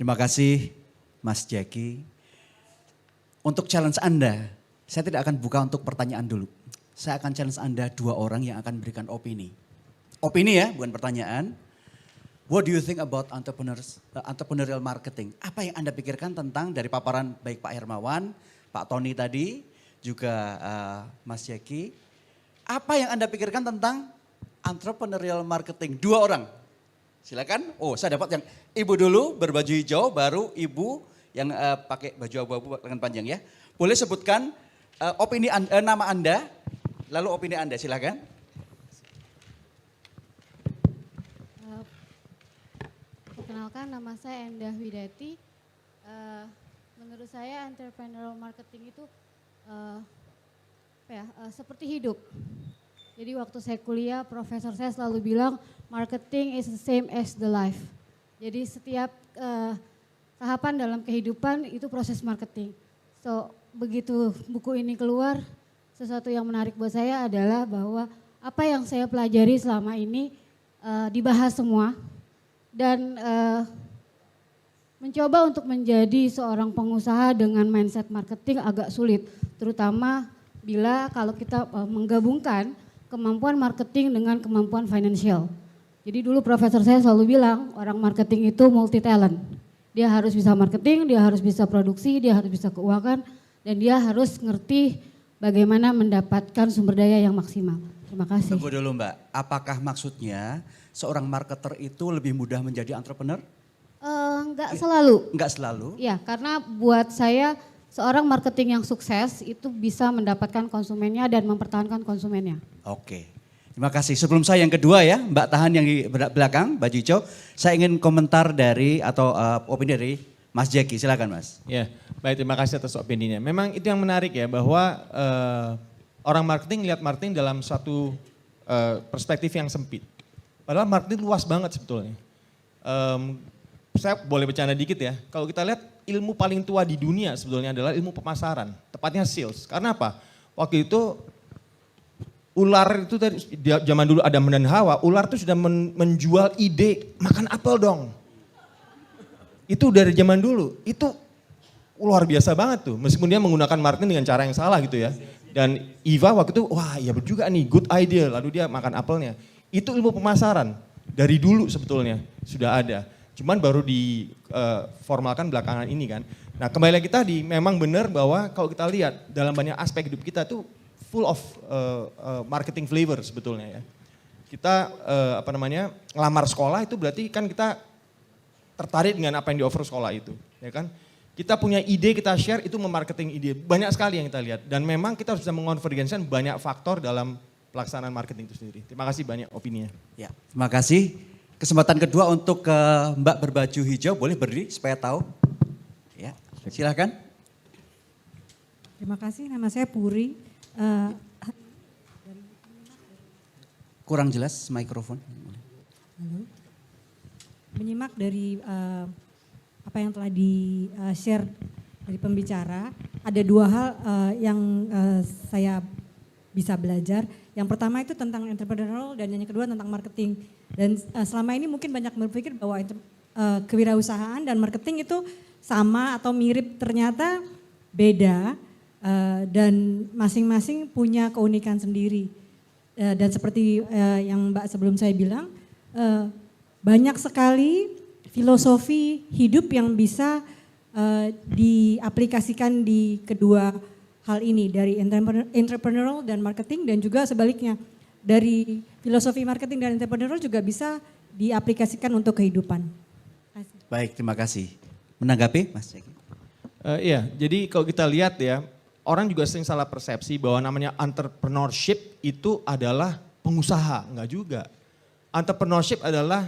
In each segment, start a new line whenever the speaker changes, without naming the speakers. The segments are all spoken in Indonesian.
Terima kasih Mas Jackie. Untuk challenge Anda, saya tidak akan buka untuk pertanyaan dulu. Saya akan challenge Anda 2 orang yang akan berikan opini. Opini ya, bukan pertanyaan. What do you think about entrepreneurial marketing? Apa yang Anda pikirkan tentang dari paparan baik Pak Hermawan, Pak Tony tadi, juga Mas Jackie. Apa yang Anda pikirkan tentang entrepreneurial marketing? 2 orang. Silakan. Oh, saya dapat yang ibu dulu berbaju hijau, baru ibu yang pakai baju abu-abu lengan panjang ya. Boleh sebutkan opini nama Anda, lalu opini Anda, silakan.
Perkenalkan, nama saya Endah Widati. Menurut saya entrepreneurial marketing itu seperti hidup. Jadi waktu saya kuliah, profesor saya selalu bilang marketing is the same as the life. Jadi setiap tahapan dalam kehidupan itu proses marketing. So begitu buku ini keluar, sesuatu yang menarik buat saya adalah bahwa apa yang saya pelajari selama ini dibahas semua. Dan mencoba untuk menjadi seorang pengusaha dengan mindset marketing agak sulit. Terutama bila kalau kita menggabungkan kemampuan marketing dengan kemampuan financial. Jadi dulu profesor saya selalu bilang orang marketing itu multi talent. Dia harus bisa marketing, dia harus bisa produksi, dia harus bisa keuangan, dan dia harus ngerti bagaimana mendapatkan sumber daya yang maksimal. Terima kasih.
Tunggu dulu Mbak, apakah maksudnya seorang marketer itu lebih mudah menjadi entrepreneur?
Enggak selalu.
Enggak selalu?
Ya, karena buat saya seorang marketing yang sukses itu bisa mendapatkan konsumennya dan mempertahankan konsumennya.
Oke, terima kasih. Sebelum saya yang kedua ya, Mbak tahan yang di belakang, baju hijau. Saya ingin komentar dari atau opini dari Mas Jackie, silakan Mas.
Ya, baik, terima kasih atas opininya. Memang itu yang menarik ya, bahwa orang marketing lihat marketing dalam suatu perspektif yang sempit. Padahal marketing luas banget sebetulnya. Saya boleh bercanda dikit ya, kalau kita lihat ilmu paling tua di dunia sebetulnya adalah ilmu pemasaran, tepatnya sales. Karena apa? Waktu itu ular itu dari zaman dulu Adam dan Hawa, ular itu sudah menjual ide makan apel dong. Itu dari zaman dulu, itu luar biasa banget tuh. Meskipun dia menggunakan marketing dengan cara yang salah gitu ya. Dan Eva waktu itu, wah ya juga nih, good idea. Lalu dia makan apelnya. Itu ilmu pemasaran, dari dulu sebetulnya sudah ada. Cuman baru diformalkan belakangan ini kan. Nah kembali lagi tadi, memang benar bahwa kalau kita lihat dalam banyak aspek hidup kita tuh full of marketing flavor sebetulnya ya. Kita ngelamar sekolah itu berarti kan kita tertarik dengan apa yang di offer sekolah itu, ya kan? Kita punya ide, kita share, itu memarketing ide. Banyak sekali yang kita lihat. Dan memang kita harus bisa mengonvergensikan banyak faktor dalam pelaksanaan marketing itu sendiri. Terima kasih banyak opininya.
Ya, terima kasih. Kesempatan kedua untuk Mbak berbaju hijau, boleh berdiri supaya tahu. Ya, silakan.
Terima kasih, nama saya Puri.
Kurang jelas mikrofon.
Halo. Menyimak dari apa yang telah di-share dari pembicara, ada 2 hal yang saya bisa belajar. Yang pertama itu tentang entrepreneurial dan yang kedua tentang marketing. Dan selama ini mungkin banyak berpikir bahwa kewirausahaan dan marketing itu sama atau mirip, ternyata beda dan masing-masing punya keunikan sendiri. Dan seperti yang Mbak sebelum saya bilang, banyak sekali filosofi hidup yang bisa diaplikasikan di kedua hal ini, dari entrepreneurial dan marketing, dan juga sebaliknya dari filosofi marketing dan entrepreneurial juga bisa diaplikasikan untuk kehidupan.
Baik, terima kasih. Menanggapi Mas Jackie?
Iya, jadi kalau kita lihat ya, orang juga sering salah persepsi bahwa namanya entrepreneurship itu adalah pengusaha, enggak juga. Entrepreneurship adalah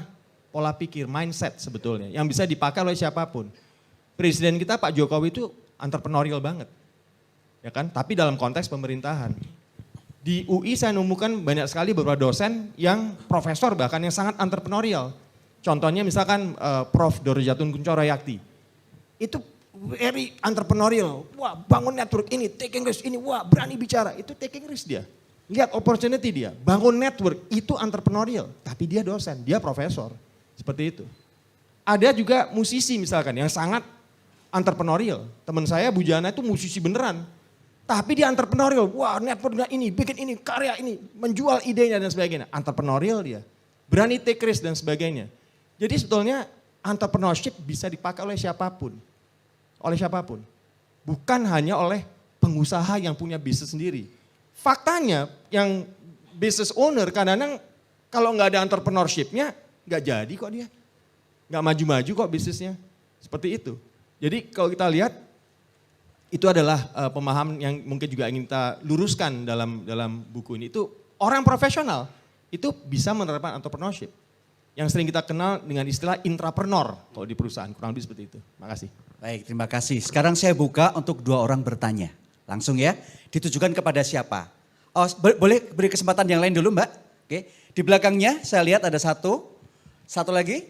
pola pikir, mindset sebetulnya, yang bisa dipakai oleh siapapun. Presiden kita Pak Jokowi itu entrepreneurial banget, ya kan? Tapi dalam konteks pemerintahan. Di UI saya nemukan banyak sekali beberapa dosen yang profesor bahkan yang sangat entrepreneurial. Contohnya misalkan Prof. Dorojatun Kunchoro-Yakti. Itu very entrepreneurial. Wah, bangun network ini, taking risk ini, wah berani bicara. Itu taking risk dia. Lihat opportunity dia, bangun network itu entrepreneurial. Tapi dia dosen, dia profesor. Seperti itu. Ada juga musisi misalkan yang sangat entrepreneurial. Teman saya Bujana itu musisi beneran. Tapi dia entrepreneurial, wah network ini, bikin ini, karya ini, menjual idenya dan sebagainya. Entrepreneurial dia, berani take risk dan sebagainya. Jadi sebetulnya entrepreneurship bisa dipakai oleh siapapun. Oleh siapapun. Bukan hanya oleh pengusaha yang punya bisnis sendiri. Faktanya yang business owner kadang-kadang kalau nggak ada entrepreneurship-nya nggak jadi kok dia. Nggak maju-maju kok bisnisnya. Seperti itu. Jadi kalau kita lihat itu adalah pemahaman yang mungkin juga ingin kita luruskan dalam buku ini. Itu orang profesional itu bisa menerapkan entrepreneurship. Yang sering kita kenal dengan istilah intrapreneur kalau di perusahaan, kurang lebih seperti itu. Makasih.
Baik, terima kasih. Sekarang saya buka untuk 2 orang bertanya. Langsung ya, ditujukan kepada siapa? Oh, boleh beri kesempatan yang lain dulu Mbak? Oke, di belakangnya saya lihat ada satu lagi.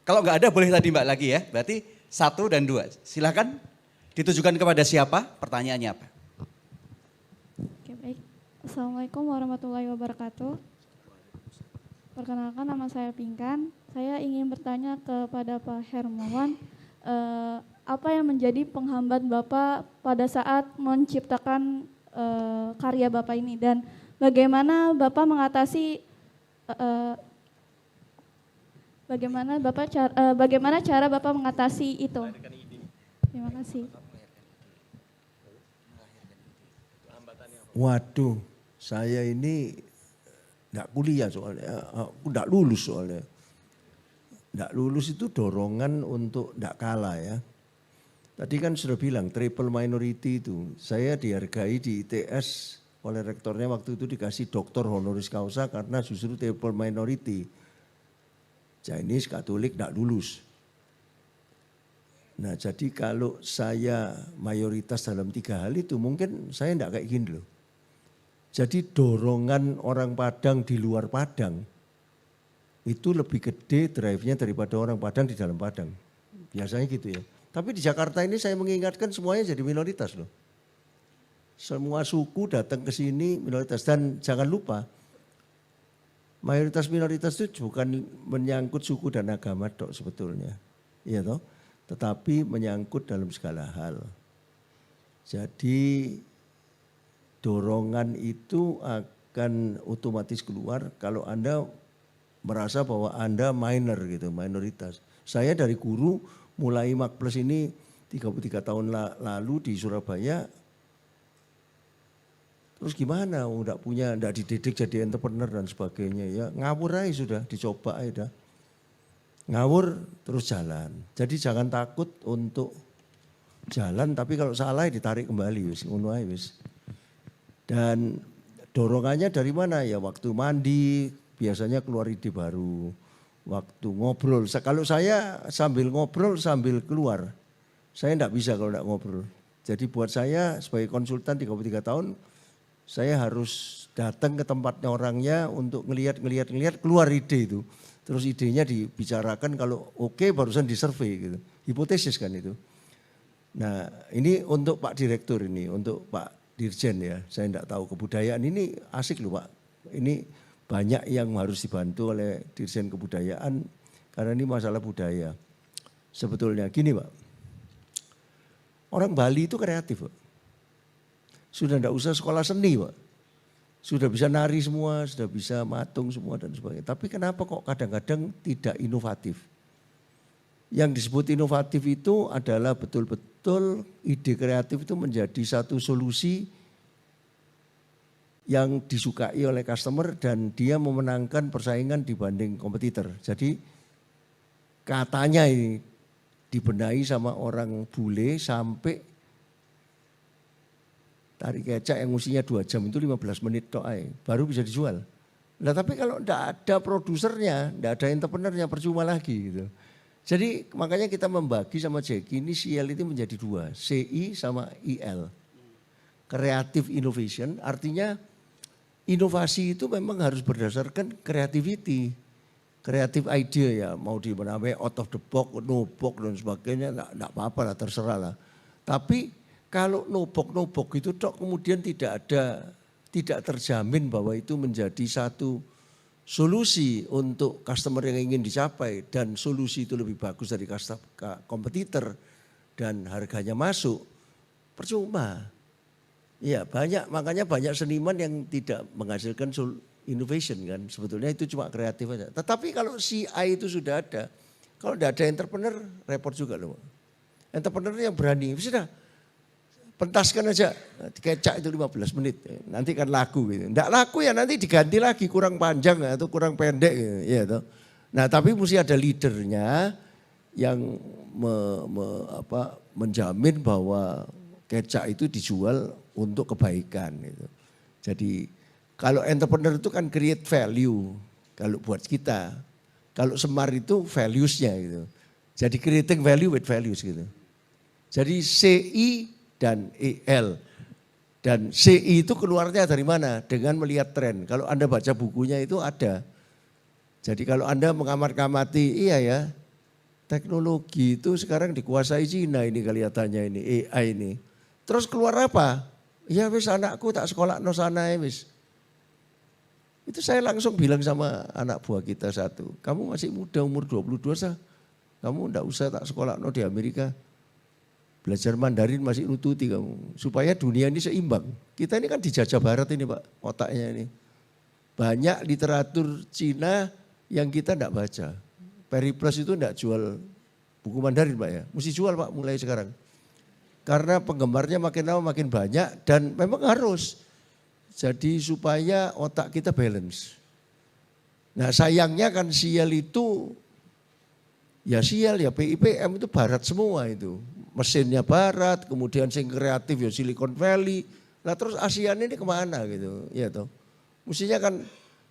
Kalau nggak ada boleh tadi Mbak lagi ya, berarti 1 dan 2. Silakan ditujukan kepada siapa, pertanyaannya apa?
Oke, baik. Assalamualaikum warahmatullahi wabarakatuh. Perkenalkan nama saya Pinkan. Saya ingin bertanya kepada Pak Hermawan, apa yang menjadi penghambat Bapak pada saat menciptakan karya Bapak ini dan bagaimana Bapak mengatasi bagaimana cara Bapak mengatasi itu? Terima kasih.
Waduh, saya ini enggak kuliah soalnya, aku enggak lulus soalnya. Enggak lulus itu dorongan untuk enggak kalah ya. Tadi kan sudah bilang triple minority itu, saya dihargai di ITS oleh rektornya waktu itu dikasih doktor honoris causa karena justru triple minority. Chinese, Katolik, tidak lulus. Nah jadi kalau saya mayoritas dalam 3 hal itu mungkin saya tidak kayak gini loh. Jadi dorongan orang Padang di luar Padang itu lebih gede drive-nya daripada orang Padang di dalam Padang. Biasanya gitu ya. Tapi di Jakarta ini saya mengingatkan semuanya jadi minoritas loh. Semua suku datang ke sini minoritas dan jangan lupa mayoritas minoritas itu bukan menyangkut suku dan agama dok sebetulnya, iya toh, tetapi menyangkut dalam segala hal. Jadi dorongan itu akan otomatis keluar kalau Anda merasa bahwa Anda minor gitu, minoritas. Saya dari guru mulai Mak Plus ini 33 tahun lalu di Surabaya. Terus gimana? Enggak punya, enggak dididik jadi entrepreneur dan sebagainya ya. Ngawur aja sudah, dicoba aja dah. Ngawur terus jalan. Jadi jangan takut untuk jalan tapi kalau salah ditarik kembali wis, ngono ae wis. Dan dorongannya dari mana ya? Waktu mandi biasanya keluar ide baru. Waktu ngobrol, kalau saya sambil ngobrol sambil keluar. Saya enggak bisa kalau enggak ngobrol. Jadi buat saya sebagai konsultan 33 tahun saya harus datang ke tempatnya orangnya untuk ngelihat keluar ide itu. Terus idenya dibicarakan kalau oke barusan disurvey gitu. Hipotesis kan itu. Nah ini untuk Pak Direktur ini, untuk Pak Dirjen ya. Saya enggak tahu kebudayaan ini asik loh Pak. Ini banyak yang harus dibantu oleh Dirjen Kebudayaan karena ini masalah budaya. Sebetulnya gini Pak. Orang Bali itu kreatif Pak. Sudah tidak usah sekolah seni Pak. Sudah bisa nari semua, sudah bisa matung semua dan sebagainya. Tapi kenapa kok kadang-kadang tidak inovatif? Yang disebut inovatif itu adalah betul-betul ide kreatif itu menjadi satu solusi yang disukai oleh customer dan dia memenangkan persaingan dibanding kompetitor. Jadi katanya ini dibenahi sama orang bule sampai tarik kecak yang usianya 2 jam itu 15 menit toh baru bisa dijual. Nah tapi kalau tidak ada produsernya, tidak ada entrepreneurnya percuma lagi gitu. Jadi makanya kita membagi sama Jackie ini CL itu menjadi 2, CI sama IL. Creative Innovation artinya inovasi itu memang harus berdasarkan creativity. Creative idea ya mau dinamai out of the box, no box dan sebagainya enggak apa-apa lah terserah lah. Tapi kalau nobok itu kemudian tidak terjamin bahwa itu menjadi satu solusi untuk customer yang ingin dicapai dan solusi itu lebih bagus dari kompetitor dan harganya masuk, percuma. Iya banyak, makanya banyak seniman yang tidak menghasilkan innovation kan, sebetulnya itu cuma kreatif aja. Tetapi kalau CI itu sudah ada, kalau tidak ada entrepreneur repot juga loh. Entrepreneur yang berani, sudah pentaskan aja, kecak itu 15 menit, nanti kan laku gitu. Tidak laku ya nanti diganti lagi, kurang panjang atau kurang pendek gitu. Ya, toh. Nah tapi mesti ada leadernya yang menjamin bahwa kecak itu dijual untuk kebaikan gitu. Jadi kalau entrepreneur itu kan create value kalau buat kita. Kalau Semar itu values-nya gitu. Jadi creating value with values gitu. Jadi CI dan EL. Dan CI itu keluarnya dari mana? Dengan melihat tren. Kalau Anda baca bukunya itu ada. Jadi kalau Anda mengamati, iya ya, teknologi itu sekarang dikuasai Cina ini kelihatannya ini, AI ini. Terus keluar apa? Ya wis anakku tak sekolah no sana ya wis. Itu saya langsung bilang sama anak buah kita satu, kamu masih muda umur 22 sah, kamu enggak usah tak sekolah no di Amerika. Belajar Mandarin masih nututi kamu, supaya dunia ini seimbang. Kita ini kan dijajah barat ini Pak, otaknya ini. Banyak literatur Cina yang kita enggak baca. Periplus itu enggak jual buku Mandarin Pak ya, mesti jual Pak mulai sekarang. Karena penggemarnya makin lama makin banyak dan memang harus. Jadi supaya otak kita balance. Nah sayangnya kan sial itu, ya sial ya PIPM itu barat semua itu. Mesinnya barat, kemudian sing kreatif ya Silicon Valley. Nah terus ASEAN ini kemana gitu, ya toh. Mestinya kan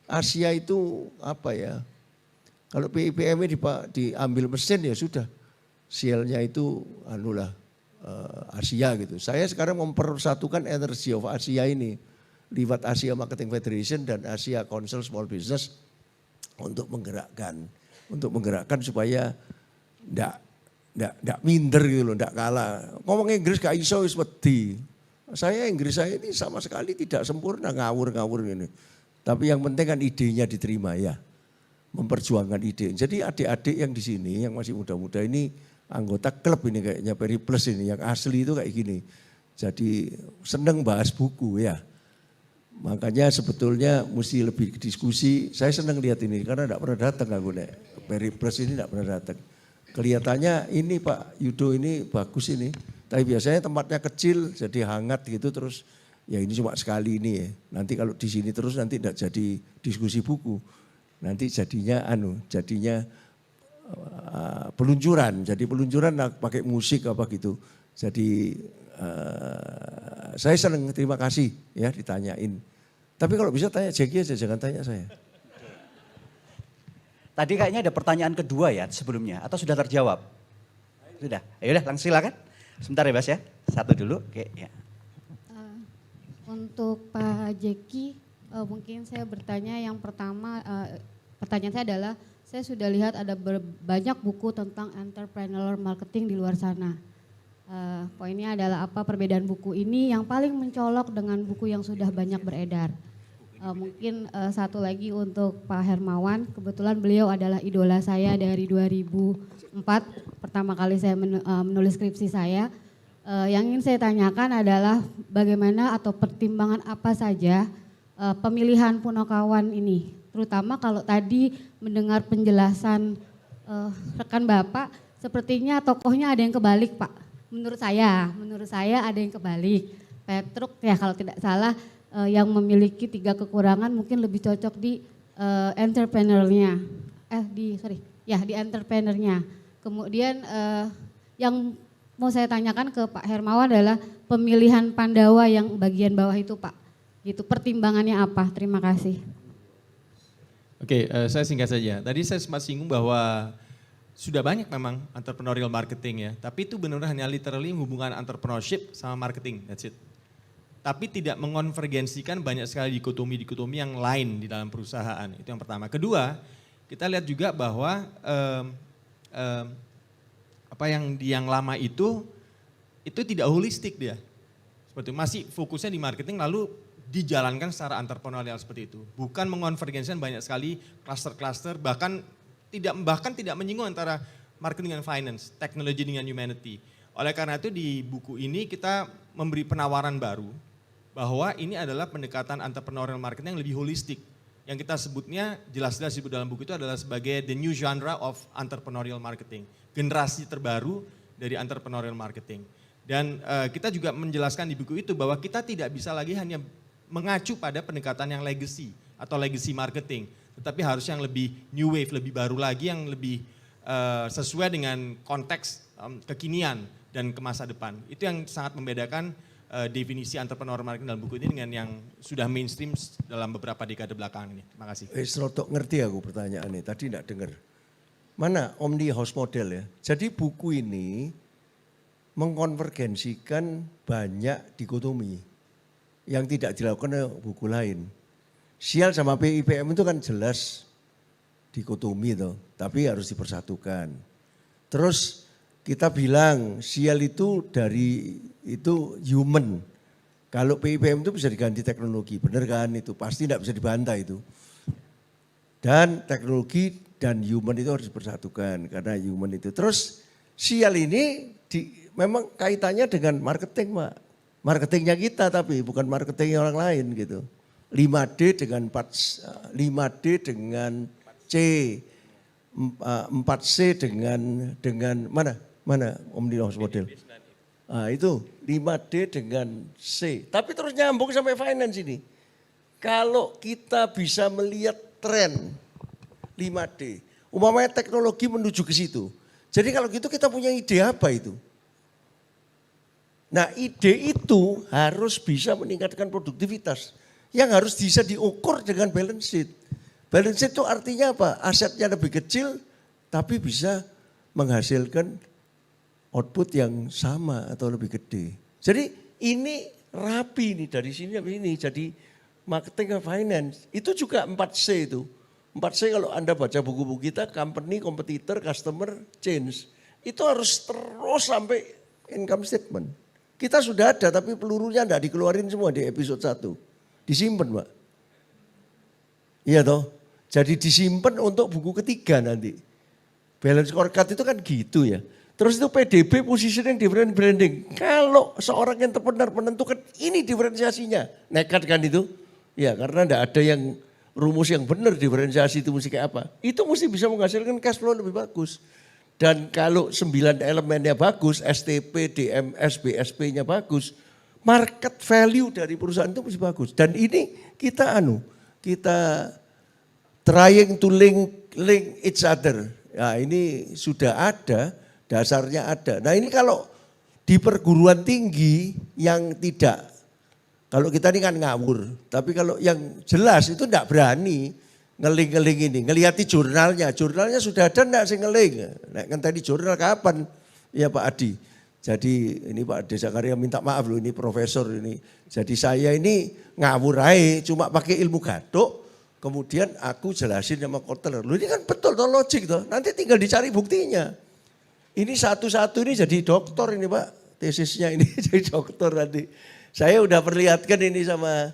Asia itu apa ya, kalau PIPM ini diambil mesin ya sudah. Sialnya itu anulah Asia gitu. Saya sekarang mempersatukan energi of Asia ini lewat Asia Marketing Federation dan Asia Council Small Business untuk menggerakkan supaya ndak minder gitu loh, ndak kalah. Ngomong Inggris gak iso wis wedi. Inggris saya ini sama sekali tidak sempurna, ngawur-ngawur ini. Tapi yang penting kan idenya diterima ya. Memperjuangkan ide. Jadi adik-adik yang di sini yang masih muda-muda ini anggota klub ini kayaknya Periplus ini yang asli itu kayak gini. Jadi seneng bahas buku ya. Makanya sebetulnya mesti lebih diskusi. Saya seneng lihat ini karena tidak pernah datang aku nek. Periplus ini tidak pernah datang. Kelihatannya ini Pak Yudo ini bagus ini. Tapi biasanya tempatnya kecil jadi hangat gitu terus. Ya ini cuma sekali ini ya. Nanti kalau di sini terus nanti tidak jadi diskusi buku. Nanti jadinya peluncuran. Jadi peluncuran pakai musik apa gitu. Jadi saya senang, terima kasih ya ditanyain. Tapi kalau bisa tanya Jackie aja, jangan tanya saya.
Tadi kayaknya ada pertanyaan kedua ya sebelumnya, atau sudah terjawab? Sudah, ayo langsung silakan. Sebentar ya Bas ya, satu dulu. Oke, ya.
Untuk Pak Jackie, mungkin saya bertanya yang pertama, pertanyaan saya adalah, saya sudah lihat ada banyak buku tentang entrepreneur marketing di luar sana. Poinnya adalah apa perbedaan buku ini yang paling mencolok dengan buku yang sudah banyak beredar. Mungkin satu lagi untuk Pak Hermawan, kebetulan beliau adalah idola saya dari 2004, pertama kali saya menulis skripsi saya. Yang ingin saya tanyakan adalah bagaimana atau pertimbangan apa saja pemilihan Punokawan ini, terutama kalau tadi mendengar penjelasan rekan Bapak, sepertinya tokohnya ada yang kebalik Pak. Menurut saya ada yang kebalik. Petruk ya kalau tidak salah yang memiliki 3 kekurangan mungkin lebih cocok di entrepreneurnya. Di entrepreneurnya. Kemudian yang mau saya tanyakan ke Pak Hermawan adalah pemilihan Pandawa yang bagian bawah itu Pak. Gitu pertimbangannya apa? Terima kasih.
Oke, saya singkat saja. Tadi saya sempat singgung bahwa sudah banyak memang entrepreneurial marketing ya, tapi itu benar-benar hanya literally hubungan entrepreneurship sama marketing, that's it. Tapi tidak mengonvergensikan banyak sekali dikotomi-dikotomi yang lain di dalam perusahaan, itu yang pertama. Kedua, kita lihat juga bahwa apa yang lama itu tidak holistik dia. Seperti masih fokusnya di marketing lalu dijalankan secara entrepreneurial seperti itu. Bukan mengonvergensikan banyak sekali cluster-cluster, bahkan tidak menyinggung antara marketing dan finance, teknologi dengan humanity. Oleh karena itu di buku ini kita memberi penawaran baru bahwa ini adalah pendekatan entrepreneurial marketing yang lebih holistik. Yang kita sebutnya jelas-jelas disebut dalam buku itu adalah sebagai the new genre of entrepreneurial marketing. Generasi terbaru dari entrepreneurial marketing. Dan kita juga menjelaskan di buku itu bahwa kita tidak bisa lagi hanya mengacu pada pendekatan yang legacy atau legacy marketing. Tetapi harus yang lebih new wave, lebih baru lagi, yang lebih sesuai dengan konteks kekinian dan ke masa depan. Itu yang sangat membedakan definisi entrepreneur marketing dalam buku ini dengan yang sudah mainstream dalam beberapa dekade belakangan ini. Terima kasih.
Serotok ngerti aku pertanyaannya, tadi enggak dengar. Mana Omni House Model ya. Jadi buku ini mengkonvergensikan banyak dikotomi yang tidak dilakukan oleh buku lain. Sial sama PIPM itu kan jelas dikotomi tuh, tapi harus dipersatukan. Terus kita bilang sial itu dari itu human. Kalau PIPM itu bisa diganti teknologi, benar kan itu? Pasti tidak bisa dibantah itu. Dan teknologi dan human itu harus dipersatukan karena human itu. Terus sial ini memang kaitannya dengan marketing, Pak. Marketingnya kita tapi bukan marketingnya orang lain gitu. 5D dengan 5D dengan C, 4C dengan mana Omni House Model. Itu 5D dengan C. Tapi terus nyambung sampai finance ini. Kalau kita bisa melihat tren 5D, umpamanya teknologi menuju ke situ. Jadi kalau gitu kita punya ide apa itu? Nah ide itu harus bisa meningkatkan produktivitas. Yang harus bisa diukur dengan balance sheet. Balance sheet itu artinya apa? Asetnya lebih kecil tapi bisa menghasilkan output yang sama atau lebih gede. Jadi ini rapi nih dari sini sampai ini. Jadi marketing dan finance itu juga 4C itu. 4C kalau Anda baca buku-buku kita, company, competitor, customer, change. Itu harus terus sampai income statement. Kita sudah ada tapi pelurunya enggak dikeluarin semua di episode 1. Disimpan, Pak. Iya toh. Jadi disimpan untuk buku ketiga nanti. Balance scorecard itu kan gitu ya. Terus itu PDB, positioning, different branding. Kalau seorang entrepreneur menentukan ini diferensiasinya. Nekat kan itu? Ya karena enggak ada yang rumus yang benar diferensiasi itu mesti kayak apa. Itu mesti bisa menghasilkan cash flow lebih bagus. Dan kalau 9 elemennya bagus, STP, DMS, BSP-nya bagus, market value dari perusahaan itu mesti bagus. Dan ini kita trying to link each other. Nah ini sudah ada, dasarnya ada. Nah ini kalau di perguruan tinggi yang tidak, kalau kita ini kan ngawur. Tapi kalau yang jelas itu enggak berani ngeling-ngeling ini. Ngeliati jurnalnya sudah ada enggak sih ngeling. Nah kan tadi jurnal kapan? Ya Pak Adi. Jadi ini Pak Ade Zakaria minta maaf loh ini profesor ini. Jadi saya ini ngawur aja cuma pakai ilmu gadok. Kemudian aku jelasin sama konselor. Loh ini kan betul toh logik toh. Nanti tinggal dicari buktinya. Ini satu-satu ini jadi doktor ini Pak. Tesisnya ini jadi doktor tadi. Saya udah perlihatkan ini sama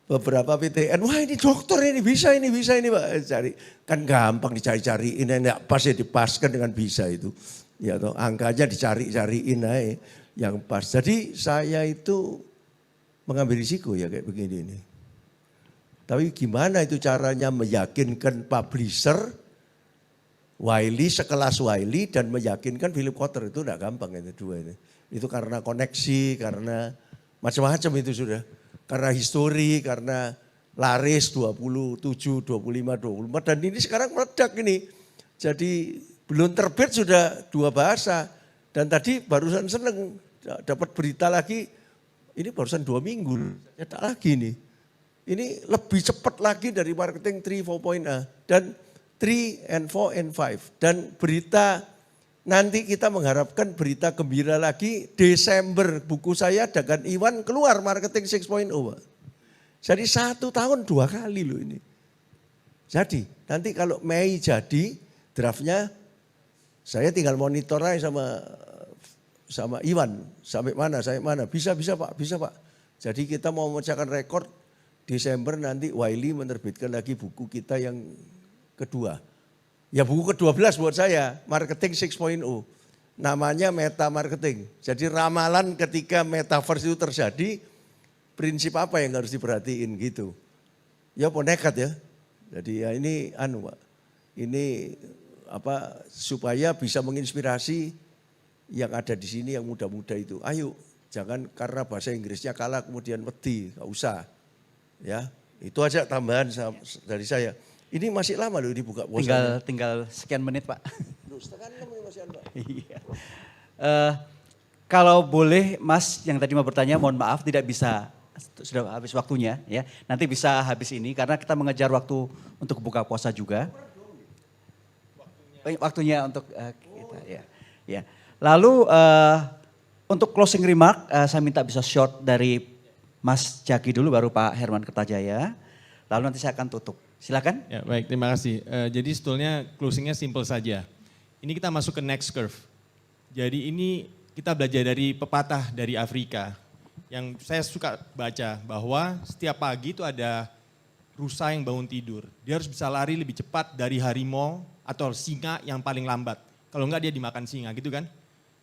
beberapa PTN. Wah ini dokter ini bisa ini Pak. Cari. Kan gampang dicari-cari. Ini enggak pas ya dipaskan dengan bisa itu. Ya toh angkanya dicari-cariin aja yang pas. Jadi saya itu mengambil risiko ya kayak begini ini. Tapi gimana itu caranya meyakinkan publisher Wiley sekelas Wiley dan meyakinkan Philip Kotler itu enggak gampang itu dua ini. Itu karena koneksi, karena macam-macam itu sudah. Karena histori, karena laris 27, 25, 24 dan ini sekarang meledak ini. Jadi belum terbit sudah 2 bahasa. Dan tadi barusan seneng dapat berita lagi, ini barusan 2 minggu, nyetak lagi nih. Ini lebih cepat lagi dari marketing 3 4.0 dan 3 and 4 and 5. Dan berita nanti kita mengharapkan berita gembira lagi Desember buku saya dengan Iwan keluar marketing 6.0. Jadi 1 tahun 2 kali loh ini. Jadi nanti kalau Mei jadi draftnya saya tinggal monitor aja sama Iwan sampai mana. Bisa Pak. Jadi kita mau memecahkan rekor Desember nanti Wiley menerbitkan lagi buku kita yang kedua. Ya buku ke-12 buat saya, Marketing 6.0. Namanya Meta Marketing. Jadi ramalan ketika metaverse itu terjadi, prinsip apa yang harus diperhatiin gitu. Ya nekat ya. Jadi ya ini Pak. Ini supaya bisa menginspirasi yang ada di sini yang muda-muda itu. Ayo, jangan karena bahasa Inggrisnya kalah kemudian wedi, enggak usah. Ya, itu aja tambahan dari saya. Ini masih lama loh dibuka puasa.
Tinggal sekian menit Pak.
Setengah 6 ini masih Pak.
Iya. Kalau boleh Mas yang tadi mau bertanya, mohon maaf tidak bisa, sudah habis waktunya ya. Nanti bisa habis ini karena kita mengejar waktu untuk buka puasa juga. Waktunya untuk kita ya. Ya. Lalu untuk closing remark saya minta bisa short dari Mas Jaki dulu baru Pak Herman Kertajaya. Lalu nanti saya akan tutup. Silakan.
Ya, baik, terima kasih. Jadi sebetulnya closingnya simple saja. Ini kita masuk ke next curve. Jadi ini kita belajar dari pepatah dari Afrika. Yang saya suka baca bahwa setiap pagi itu ada rusa yang bangun tidur. Dia harus bisa lari lebih cepat dari harimau atau singa yang paling lambat. Kalau enggak dia dimakan singa gitu kan.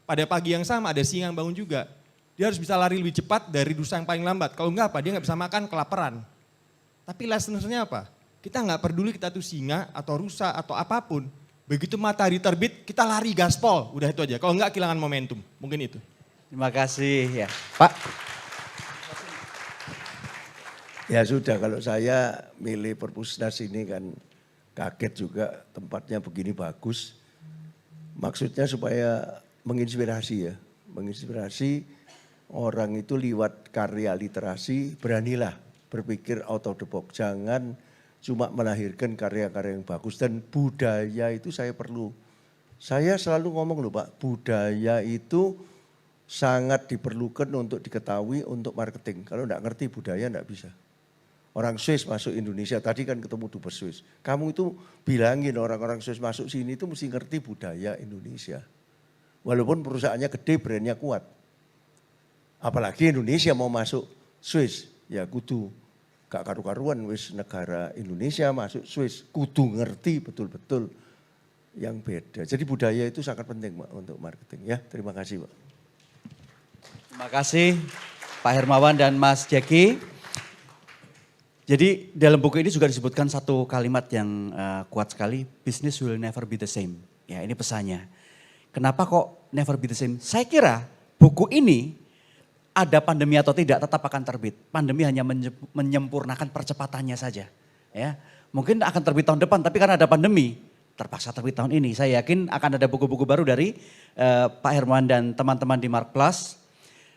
Pada pagi yang sama ada singa yang bangun juga. Dia harus bisa lari lebih cepat dari rusa yang paling lambat. Kalau enggak dia enggak bisa makan, kelaparan. Tapi lessons-nya apa? Kita enggak peduli kita tuh singa atau rusa atau apapun. Begitu matahari terbit kita lari gaspol, udah itu aja. Kalau enggak kehilangan momentum, mungkin itu.
Terima kasih ya. Pak.
Ya sudah, kalau saya milih Perpusnas ini kan kaget juga tempatnya begini bagus. Maksudnya supaya menginspirasi ya. Menginspirasi orang itu lewat karya literasi, beranilah berpikir out of the box. Jangan cuma melahirkan karya-karya yang bagus. Dan budaya itu saya perlu. Saya selalu ngomong loh Pak, budaya itu sangat diperlukan untuk diketahui untuk marketing. Kalau enggak ngerti budaya enggak bisa. Orang Swiss masuk Indonesia, tadi kan ketemu dubes Swiss. Kamu itu bilangin orang-orang Swiss masuk sini itu mesti ngerti budaya Indonesia. Walaupun perusahaannya gede, brandnya kuat. Apalagi Indonesia mau masuk Swiss, ya kudu gak karu-karuan wis negara Indonesia masuk Swiss. Kudu ngerti betul-betul yang beda. Jadi budaya itu sangat penting Pak untuk marketing ya. Terima kasih Pak.
Terima kasih Pak Hermawan dan Mas Jaki. Jadi dalam buku ini juga disebutkan satu kalimat yang kuat sekali, business will never be the same. Ya ini pesannya. Kenapa kok never be the same? Saya kira buku ini ada pandemi atau tidak tetap akan terbit. Pandemi hanya menyempurnakan percepatannya saja. Ya, mungkin akan terbit tahun depan, tapi karena ada pandemi terpaksa terbit tahun ini. Saya yakin akan ada buku-buku baru dari Pak Herman dan teman-teman di Mark Plus.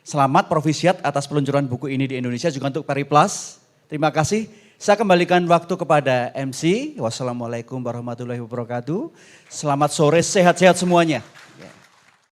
Selamat Provisiat atas peluncuran buku ini di Indonesia juga untuk Periplus. Terima kasih. Saya kembalikan waktu kepada MC. Wassalamualaikum warahmatullahi wabarakatuh. Selamat sore, sehat-sehat semuanya.